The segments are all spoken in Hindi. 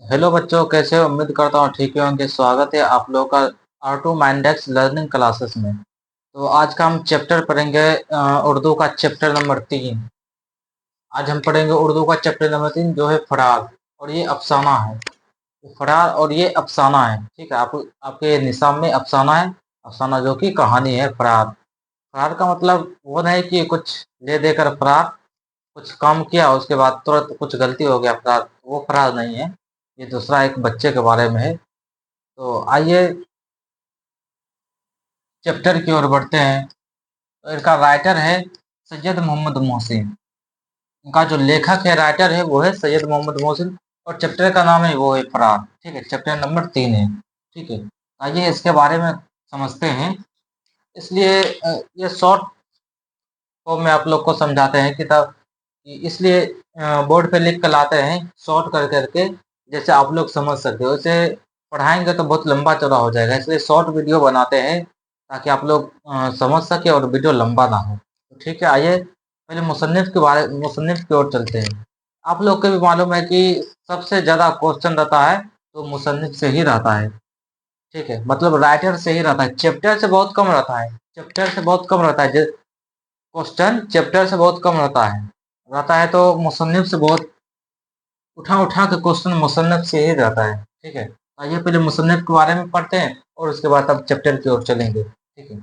हेलो बच्चों, कैसे हो? उम्मीद करता हूँ ठीक ही होंगे। स्वागत है आप लोगों का R2 माइंडेक्स लर्निंग क्लासेस में। तो आज का हम चैप्टर पढ़ेंगे उर्दू का चैप्टर नंबर 3। आज हम पढ़ेंगे उर्दू का चैप्टर नंबर 3 जो है फरार और ये अफसाना है। फरार और ये अफसाना है, ठीक है। आपके निशान में अफसाना है। अफसाना जो कि कहानी है। फरार फरार का मतलब वो नहीं कि कुछ ले देकर फरार, कुछ काम किया उसके बाद तुरंत कुछ गलती हो गया फरार, वो फरार नहीं है। ये दूसरा एक बच्चे के बारे में है। तो आइए चैप्टर की ओर बढ़ते हैं। तो इनका राइटर है सैयद मोहम्मद मोहसिन। इनका जो लेखक है, राइटर है, वो है सैयद मोहम्मद मोहसिन। और चैप्टर का नाम है वो है फरार, ठीक है। चैप्टर नंबर 3 है, ठीक है। आइए इसके बारे में समझते हैं। इसलिए ये शॉर्ट फॉर्म में आप लोग को समझाते हैं किताब कि इसलिए बोर्ड पे लिख कर लाते हैं शॉर्ट कर करके, जैसे आप लोग समझ सकते हो। इसे पढ़ाएंगे तो बहुत लंबा चौड़ा हो जाएगा, इसलिए शॉर्ट वीडियो बनाते हैं ताकि आप लोग समझ सके और वीडियो लंबा ना हो। तो ठीक है, आइए पहले मुसन्निफ की ओर चलते हैं। आप लोग को भी मालूम है कि सबसे ज़्यादा क्वेश्चन रहता है तो मुसन्निफ से ही रहता है, ठीक है। मतलब राइटर से ही रहता है, चैप्टर से बहुत कम रहता है। चैप्टर से बहुत कम रहता है क्वेश्चन, चैप्टर से बहुत कम रहता है तो मुसन्निफ से बहुत उठा उठा के क्वेश्चन मुसन्निफ से ही रहता है, ठीक है। आइए पहले मुसन्निफ के बारे में पढ़ते हैं और उसके बाद अब चैप्टर की ओर चलेंगे, ठीक है।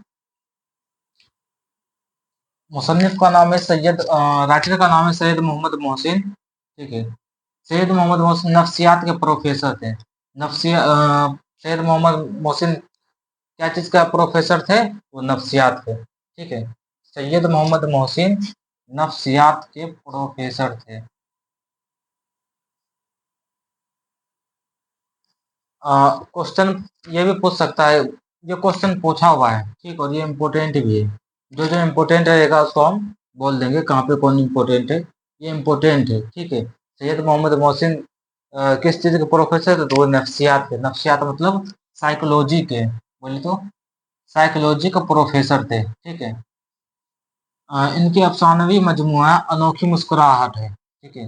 मुसन्निफ का नाम है राइटर का नाम है सैयद मोहम्मद मोहसिन, ठीक है। सैयद मोहम्मद मोहसिन नफ्सियात के प्रोफेसर थे। सैयद मोहम्मद मोहसिन क्या चीज़ का प्रोफेसर थे? वो नफ्सियात के, ठीक है। सैयद मोहम्मद मोहसिन नफ्सियात के प्रोफेसर थे। क्वेश्चन ये भी पूछ सकता है, ये क्वेश्चन पूछा हुआ है, ठीक। और ये इम्पोर्टेंट भी है। जो जो इम्पोर्टेंट रहेगा उसको हम बोल देंगे कहाँ पे कौन इम्पोर्टेंट है। ये इम्पोर्टेंट है, ठीक है। सैयद मोहम्मद मोहसिन किस चीज़ के प्रोफेसर थे? तो वो नफ्सियात के, नफ्सियात मतलब साइकोलॉजी के, बोले तो साइकोलॉजी का प्रोफेसर थे, ठीक है। इनकी अफसानवी मजमूआ अनोखी मुस्कुराहट है, ठीक है।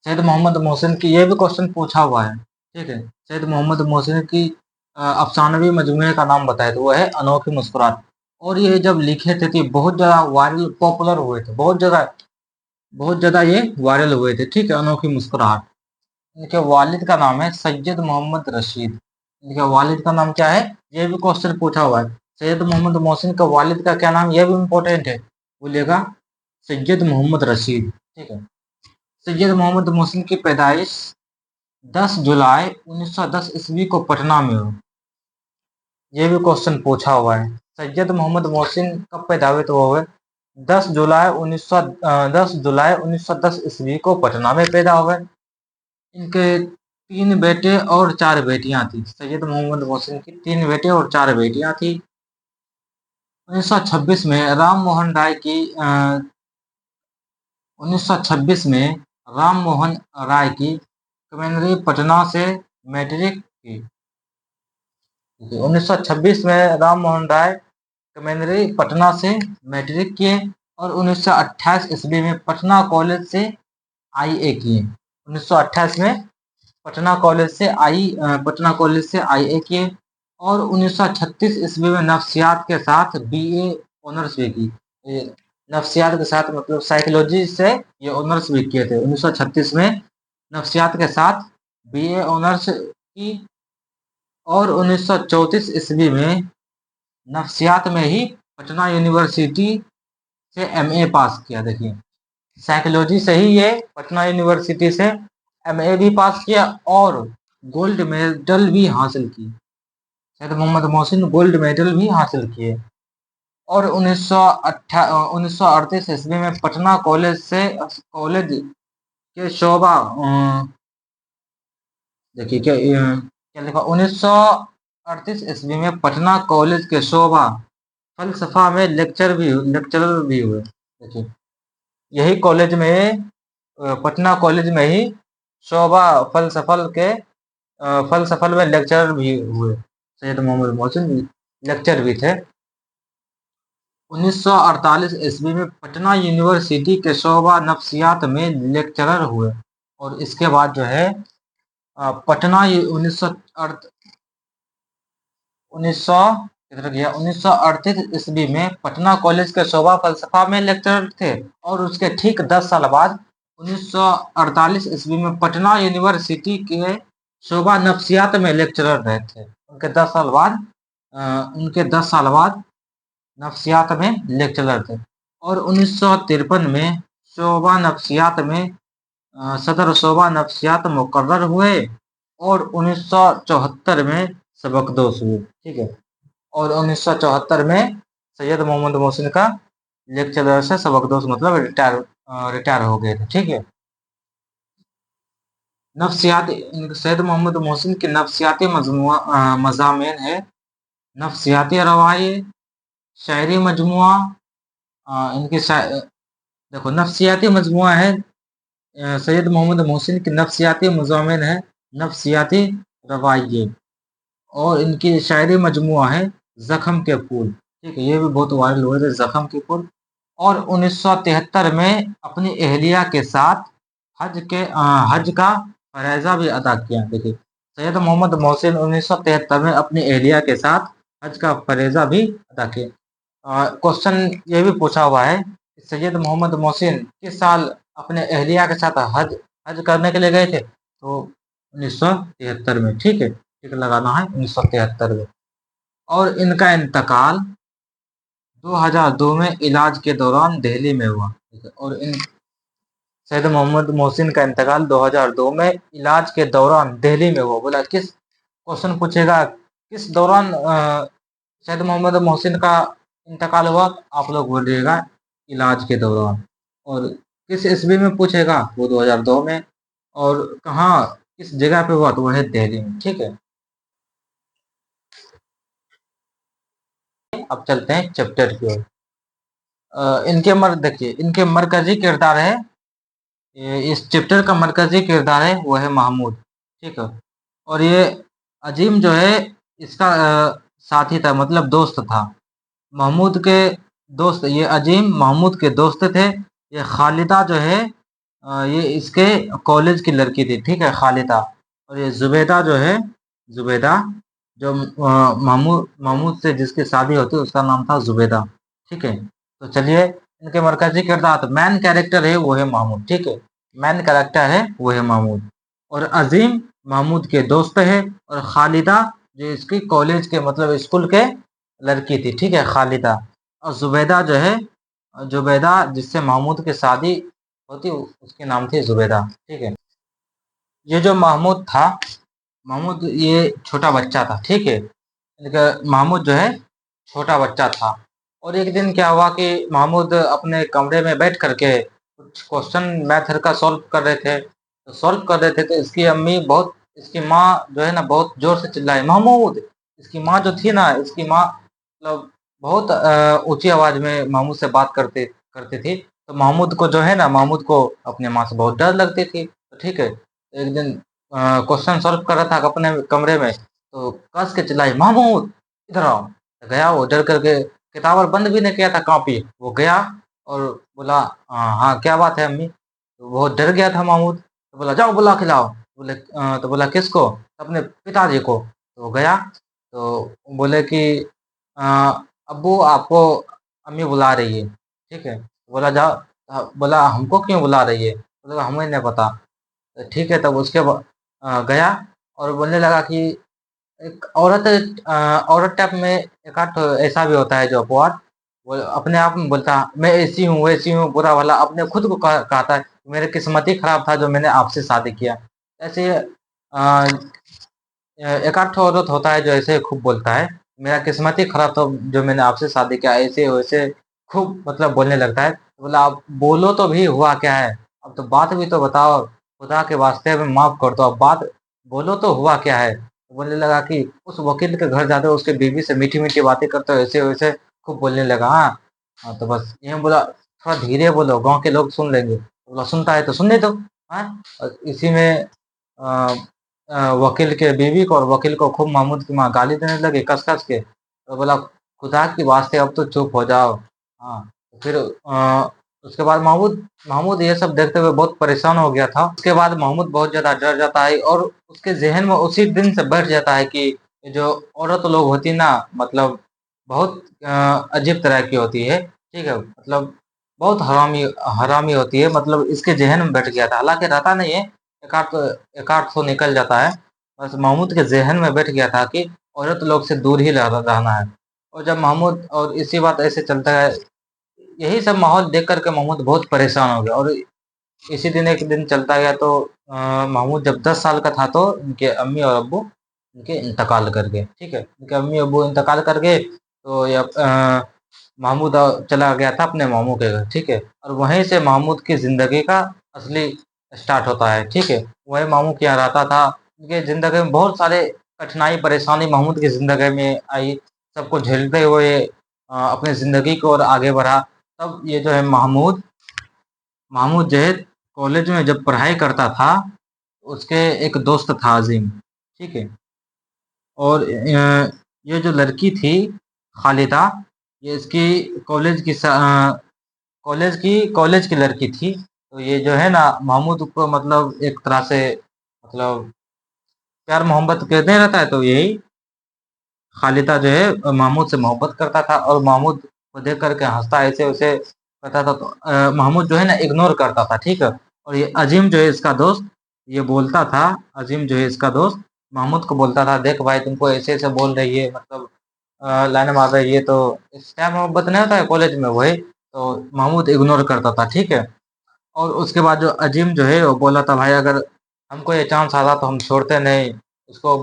सैयद मोहम्मद मोहसिन की ये भी क्वेश्चन पूछा हुआ है, ठीक है। सैयद मोहम्मद मोहसिन की अफसानवी मजमूए का नाम बताए तो वो है अनोखी मुस्कुराहट। और ये जब लिखे थे तो ये बहुत ज़्यादा वायरल पॉपुलर हुए थे, बहुत ज़्यादा ये वायरल हुए थे, ठीक है। अनोखी मुस्कुराहट। इनके वालिद का नाम है सैयद मोहम्मद रशीद। इनके वालिद का नाम क्या है? ये भी क्वेश्चन पूछा हुआ है। सैयद मोहम्मद मोहसिन का वालिद का क्या नाम? यह भी इम्पोर्टेंट है, बोलिएगा सैयद मोहम्मद रशीद, ठीक है। सैयद मोहम्मद मोहसिन की पैदाइश 10 जुलाई 1910 ईस्वी को पटना में हुई। ये भी क्वेश्चन पूछा हुआ है। सैयद मोहम्मद मोहसिन कब पैदा हुए? तो वो हुए 10 जुलाई 1910 ईस्वी को पटना में पैदा हुए। इनके 3 बेटे और 4 बेटियां थी। सैयद मोहम्मद मोहसिन की 3 बेटे और 4 बेटियां थी। 1926 में राम मोहन राय की 1926 में राम मोहन राय की कमेंद्री पटना से मैट्रिक की। 1926 में राम मोहन राय कमेंद्री पटना से मैट्रिक किए और 1928 ईस्वी में पटना कॉलेज से आईए किए। 1928 में पटना कॉलेज से आईए किए और 1936 ईस्वी में नफ्सियात के साथ बीए ऑनर्स भी की। ये नफ्सियात के साथ मतलब साइकोलॉजी से ये ऑनर्स भी किए थे। 1936 में नफ्सियात के साथ बीए ऑनर्स की और 1934 ईस्वी में नफ्सियात में ही पटना यूनिवर्सिटी से एमए पास किया। देखिए, साइकोलॉजी से ही ये पटना यूनिवर्सिटी से एमए भी पास किया और गोल्ड मेडल भी हासिल की। सैयद मोहम्मद मोहसिन गोल्ड मेडल भी हासिल किए। और 1938 ईस्वी में पटना कॉलेज के शोभा देखिए क्या लिखा, 1938 ईस्वी में पटना कॉलेज के शोभा फलसफा में लेक्चरर भी हुए। देखिए, यही कॉलेज में पटना कॉलेज में ही शोभा फलसफल में लेक्चरर भी हुए। सैयद मोहम्मद मोहसिन लेक्चर भी थे। 1948 ईस्वी में पटना यूनिवर्सिटी के शोभा नफ्सियात में लेक्चरर हुए और इसके बाद जो है पटना ये 1938 ईस्वी में पटना कॉलेज के शोभा फलसफा में लेक्चरर थे। और उसके ठीक 10 साल बाद 1948 ईस्वी में पटना यूनिवर्सिटी के शोभा नफ्सियात में लेक्चरर रहे थे। उनके 10 साल बाद नफ्सियात में लेक्चरर थे। और 1953 में शोभा नफ्सियात में सदर शोभा नफ्सियात मुकर्रर हुए। और 1974 में सबकदोश हुए। ठीक है। और 1974 में सैयद मोहम्मद मोहसिन का लेक्चरर से सबकदोश मतलब रिटायर हो गए थे। ठीक है। नफ्सियाती सैयद मोहम्मद मोहसिन की नफ्सियाती मज़ामीन है नफ्सियाती रवाये, शायरी मजमुआ। इनके देखो नफ्सियाती मजमुआ है सैयद मोहम्मद मोहसिन की नफ्सियाती मज़ामीन है नफ्सियाती रवाये। और इनकी शायरी मजमुआ है जख्म के फूल। ठीक है। ये भी बहुत वायरल हुए थे जख्म के फूल। और 1973 में अपनी एहलिया के साथ हज का फरैज़ा भी अदा किया। देखिए सैयद मोहम्मद मोहसिन 1973 में अपनी एहलिया के साथ हज का फरैज़ा भी अदा किया। क्वेश्चन ये भी पूछा हुआ है कि सैयद मोहम्मद मोहसिन किस साल अपने एहलिया के साथ हज हज करने के लिए गए थे? तो 1973 में। ठीक है। टिक लगाना है 1973 में। और इनका इंतकाल 2002 में इलाज के दौरान दिल्ली में हुआ। ठीक है। और इन सैयद मोहम्मद मोहसिन का इंतकाल 2002 में इलाज के दौरान दिल्ली में हुआ। बोला किस क्वेश्चन पूछेगा किस दौरान सैयद मोहम्मद मोहसिन का इंतकाल हुआ? आप लोग बोलिएगा इलाज के दौरान। और किस ईस्वी में पूछेगा? वो 2002 में। और कहाँ किस जगह पे हुआ? तो वो है दिल्ली में। ठीक है। अब चलते हैं चैप्टर की ओर। देखिए इनके मरकजी किरदार है इस चैप्टर का मरकजी किरदार है वो है महमूद। ठीक है। और ये अजीम जो है इसका साथी था मतलब दोस्त था। महमूद के दोस्त ये अजीम महमूद के दोस्त थे। ये खालिदा जो है ये इसके कॉलेज की लड़की थी। ठीक है खालिदा। और ये जुबैदा जो है जुबैदा जो महमूद महमूद से जिसकी शादी होती है उसका नाम था जुबैदा। ठीक है। तो चलिए इनके मरकजी किरदार मैन कैरेक्टर है वो है महमूद। ठीक है। मैन कैरेक्टर है वो है महमूद। और अजीम महमूद के दोस्त है। और खालिदा जो इसकी कॉलेज के मतलब स्कूल के लड़की थी। ठीक है खालिदा। और जुबैदा जो है जुबैदा जिससे महमूद की शादी होती उसके नाम थी जुबैदा। ठीक है। ये जो महमूद था महमूद ये छोटा बच्चा था। ठीक है। महमूद जो है छोटा बच्चा था। और एक दिन क्या हुआ कि महमूद अपने कमरे में बैठ करके कुछ क्वेश्चन मैथ का सॉल्व कर रहे थे। तो सॉल्व कर रहे थे तो इसकी माँ जो है ना बहुत जोर से चिल्लाई महमूद। इसकी माँ जो थी ना इसकी माँ मतलब बहुत ऊंची आवाज में महमूद से बात करते करती थी। तो महमूद को जो है ना महमूद को अपने माँ से बहुत डर लगती थी। तो ठीक है। एक दिन क्वेश्चन सॉल्व कर रहा था अपने कमरे में तो कस के चिल्लाई महमूद इधर आओ। तो गया वो डर करके किताब और बंद भी नहीं किया था कॉपी वो गया और बोला हाँ क्या बात है अम्मी? तो बहुत डर गया था महमूद। तो बोला जाओ बुला खिलाओ। तो बोला किसको? अपने पिताजी को। तो वो गया तो बोले कि अ, अब्बू आपको अम्मी बुला रही है। ठीक है। बोला जाओ बोला हमको क्यों बुला रही है? बोला हमें नहीं पता। तो ठीक है तब गया और बोलने लगा कि एक औरत टाइप में एक आध ऐसा भी होता है जो अपवाद वो अपने आप में बोलता मैं ऐसी हूँ वैसी हूँ बुरा भला अपने खुद को कहता है मेरे किस्मत ही खराब था जो मैंने आपसे शादी किया। ऐसे अ, एक आध औरत होता है जो ऐसे खूब बोलता है मेरा किस्मत ही खराब था जो मैंने आपसे शादी किया ऐसे वैसे खूब मतलब बोलने लगता है। तो बोला आप बोलो तो भी हुआ क्या है? अब तो बात भी तो बताओ खुदा के वास्ते में माफ कर दो अब बात बोलो तो हुआ क्या है? तो बोलने लगा कि उस वकील के घर जाते हो उसके बीवी से मीठी मीठी बातें करते हो ऐसे वैसे खूब बोलने लगा। हाँ हाँ तो बस ये बोला थोड़ा धीरे बोलो गांव के लोग सुन लेंगे। तो बोला सुनता है तो सुनने दो। हाँ और इसी में अ, वकील के बीवी को और वकील को खूब महमूद की माँ गाली देने लगे कस कस के। तो बोला खुदा की वास्ते अब तो चुप हो जाओ। हाँ तो फिर उसके बाद महमूद महमूद ये सब देखते हुए बहुत परेशान हो गया था। उसके बाद महमूद बहुत ज़्यादा डर जाता है और उसके ज़हन में उसी दिन से बैठ जाता है कि ये जो औरत लोग होती ना, मतलब बहुत अजीब तरह की होती है, ठीक है? मतलब बहुत हरामी हरामी होती है, मतलब इसके ज़हन में बैठ गया था। हालाँकि रहता नहीं है, एक आध तो निकल जाता है। बस महमूद के ज़हन में बैठ गया था कि औरत लोग से दूर ही रहना है। और जब महमूद और इसी बात ऐसे चलता है, यही सब माहौल देख कर के महमूद बहुत परेशान हो गया। और इसी दिन एक दिन चलता गया तो महमूद जब 10 साल का था तो इनके अम्मी और अब्बू इनके इंतकाल कर गए, ठीक है? इनके अम्मी अब्बू इंतकाल कर गए तो ये महमूद चला गया था अपने मामू के घर, ठीक है? और वहीं से महमूद की ज़िंदगी का असली स्टार्ट होता है, ठीक है? वही मामू के यहाँ रहता था। उनके ज़िंदगी में बहुत सारे कठिनाई परेशानी महमूद की ज़िंदगी में आई। सबको झेलते हुए अपनी ज़िंदगी को और आगे बढ़ा। तब ये जो है महमूद महमूद जो है कॉलेज में जब पढ़ाई करता था, उसके एक दोस्त था अज़ीम, ठीक है? और ये जो लड़की थी खालिदा, ये इसकी कॉलेज की लड़की थी। तो ये जो है ना महमूद को मतलब एक तरह से मतलब प्यार मोहब्बत कहते रहता है, तो यही खालिदा जो है महमूद से मोहब्बत करता था और महमूद को देख कर के हँसता ऐसे-वैसे करता था। तो महमूद जो है ना इग्नोर करता था, ठीक है? और ये अज़ीम जो है इसका दोस्त, ये बोलता था, अज़ीम जो है इसका दोस्त महमूद को बोलता था, "देख भाई तुमको ऐसे-ऐसे बोल रही है, मतलब लाइन मार रही है।" तो इस प्यार मोहब्बत नहीं होता है कॉलेज में, वही। तो महमूद इग्नोर करता था, ठीक है? और उसके बाद जो अज़ीम जो है वो बोला था, "भाई अगर हमको ये चांस आता तो हम छोड़ते नहीं उसको।"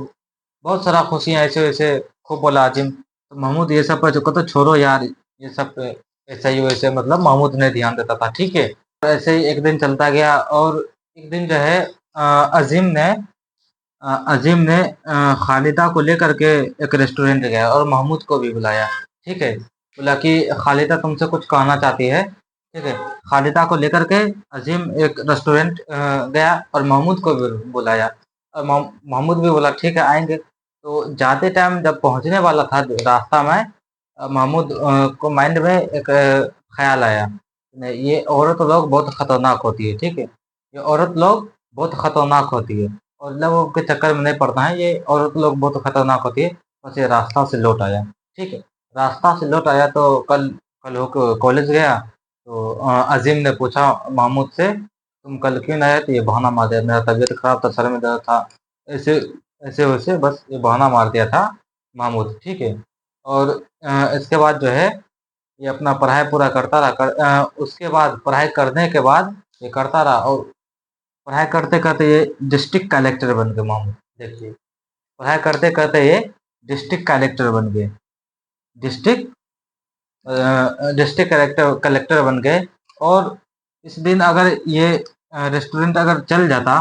बहुत सारा खुशियाँ ऐसे-वैसे खूब बोला अज़ीम। तो महमूद ये सब पे जो कहता छोड़ो यार, ये सब पे ऐसे ही वैसे मतलब महमूद नहीं ध्यान देता था, ठीक है? तो ऐसे ही एक दिन चलता गया और एक दिन जो है अज़ीम ने खालिदा को लेकर के एक रेस्टोरेंट गया और महमूद को भी बुलाया, ठीक है? बोला कि खालिदा तुमसे कुछ कहना चाहती है, ठीक है? खालिदा को लेकर के अज़ीम एक रेस्टोरेंट गया और महमूद को भी बुलाया और महमूद भी बोला ठीक है आएँगे। तो जाते टाइम जब पहुँचने वाला था रास्ता में महमूद को माइंड में एक ख़्याल आया, नहीं ये औरत लोग बहुत खतरनाक होती है, ठीक है? ये औरत लोग बहुत खतरनाक होती है और लोगों के चक्कर में नहीं पड़ना है, ये औरत लोग बहुत खतरनाक होती है। बस ये रास्ता से लौट आया, ठीक है? रास्ता से लौट आया तो कल कल वो कॉलेज गया तो अज़ीम ने पूछा महमूद से, "तुम कल क्यों नहीं आए?" तो ये बहाना मार दिया, "मेरा तबीयत ख़राब था, सर में दर्द था।" ऐसे ऐसे-वैसे बस ये बहाना मार दिया था महमूद, ठीक है? और इसके बाद जो है ये अपना पढ़ाई पूरा करता रहा। उसके बाद पढ़ाई करने के बाद ये करता रहा और पढ़ाई करते-करते ये डिस्ट्रिक्ट कलेक्टर बन गए मामू, देखिए। पढ़ाई करते-करते ये डिस्ट्रिक्ट कलेक्टर बन गए। डिस्ट्रिक्ट डिस्ट्रिक्ट कलेक्टर कलेक्टर बन गए और इस दिन अगर ये रेस्टोरेंट अगर चल जाता,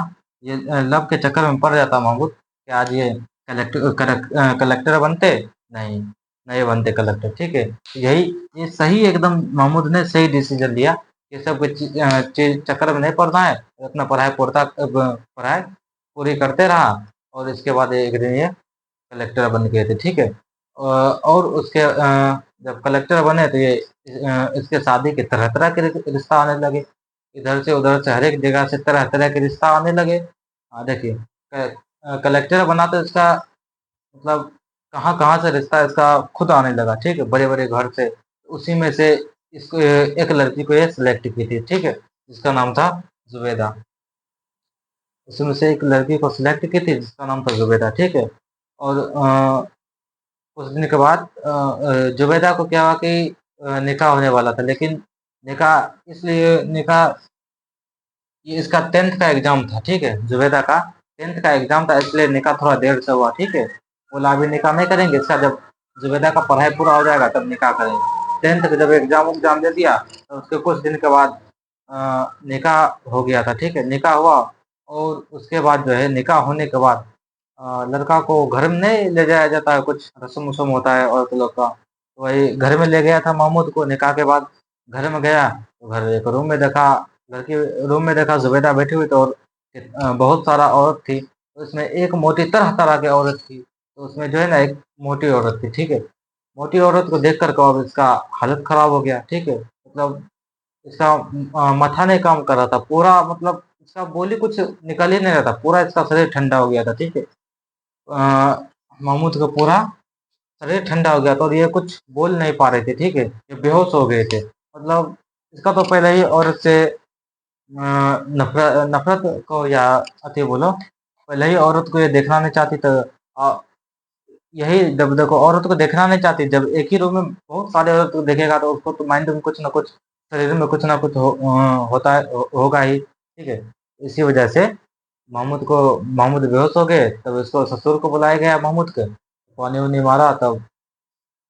ये लव के चक्कर में पड़ जाता महमूद कि आज ये कलेक्टर बनते, नहीं, नहीं बनते कलेक्टर, ठीक है? यही ये सही एकदम महमूद ने सही डिसीजन लिया, ये सब के चीज़ चक्कर में नहीं पड़ना है, अपना पढ़ाई पूरी करते रहा और इसके बाद एक दिन ये कलेक्टर बन गए थे, ठीक है? और उसके जब कलेक्टर बने तो ये इसके शादी के तरह-तरह के रिश्ता आने लगे। इधर से उधर से हर एक जगह से तरह-तरह के रिश्ता आने लगे। देखिए कलेक्टर बना तो इसका मतलब कहाँ-कहाँ से रिश्ता इसका खुद आने लगा, ठीक है? बड़े-बड़े घर से। उसी में से इसको एक लड़की को ये सिलेक्ट की थी, ठीक है? जिसका नाम था ज़ुबैदा। उसमें से एक लड़की को सिलेक्ट की थी जिसका नाम था ज़ुबैदा, ठीक है? और कुछ दिन के बाद जुबैदा को क्या हुआ कि निकाह होने वाला था, लेकिन निकाह ये इसका 10th का एग्ज़ाम था, ठीक है? जुबैदा का 10th का एग्ज़ाम था इसलिए निकाह थोड़ा देर से हुआ, ठीक है? बोला अभी निकाह नहीं करेंगे, इसका जब जुबैदा का पढ़ाई पूरा हो जाएगा तब निकाह करेंगे। 10th का जब एग्ज़ाम दे दिया तो उसके कुछ दिन के बाद निकाह हो गया था, ठीक है? निकाह हुआ और उसके बाद जो है निकाह होने के बाद लड़का को घर में नहीं ले जाया जाता है, कुछ रस्म-वस्म होता है औरत लोग का, तो वही घर में ले गया था महमूद को निकाह के बाद। घर में गया तो घर एक रूम में देखा, लड़की रूम में देखा ज़ुबैदा बैठी हुई, तो और बहुत सारा औरत थी, तो उसमें एक मोटी तरह-तरह की औरत थी, तो उसमें जो है ना एक मोटी औरत थी, ठीक है? मोटी औरत को देख कर के अब इसका हालत ख़राब हो गया, ठीक है? मतलब इसका माथा नहीं काम कर रहा था पूरा, मतलब इसका बोली कुछ निकल ही नहीं रहा था, पूरा इसका शरीर ठंडा हो गया था, ठीक है। महमूद का पूरा शरीर ठंडा हो गया था और ये कुछ बोल नहीं पा रहे थे, ठीक है, ये बेहोश हो गए थे। मतलब इसका तो पहले ही औरत से नफरत नफरत को या अति बोलो, पहले ही औरत को ये देखना नहीं चाहती, तो यही जब देखो औरत को देखना नहीं चाहती, जब एक ही रूम में बहुत सारे औरत को देखेगा तो उसको तो माइंड में कुछ ना कुछ, शरीर में कुछ ना कुछ होता है, होगा ही, ठीक है। इसी वजह से महमूद बेहोश हो गए, तब उसको ससुर को बुलाया गया महमूद के, पानी उनी मारा, तब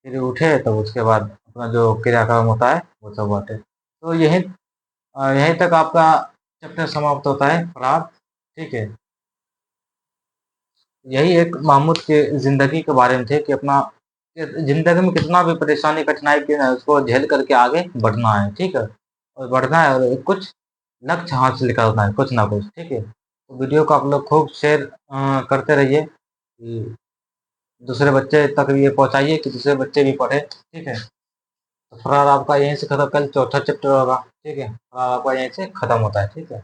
फिर उठे, तब उसके बाद अपना जो क्रियाक्रम होता है वो सब बातें, तो यहीं तक आपका चैप्टर समाप्त होता है, फरार, ठीक है। यही एक महमूद के ज़िंदगी के बारे में थे कि अपना ज़िंदगी में कितना भी परेशानी कठिनाई क्यों ना हो, उसको झेल करके आगे बढ़ना है, ठीक है। और बढ़ना है और कुछ लक्ष्य हासिल करना है, कुछ ना कुछ, ठीक है। तो वीडियो को आप लोग खूब शेयर करते रहिए कि दूसरे बच्चे तक ये पहुँचाइए कि दूसरे बच्चे भी पढ़ें, ठीक है। तो फरार आपका यहीं से खत्म, कल चौथा चैप्टर होगा, ठीक है। फरार आपका यहीं से खत्म होता है, ठीक है।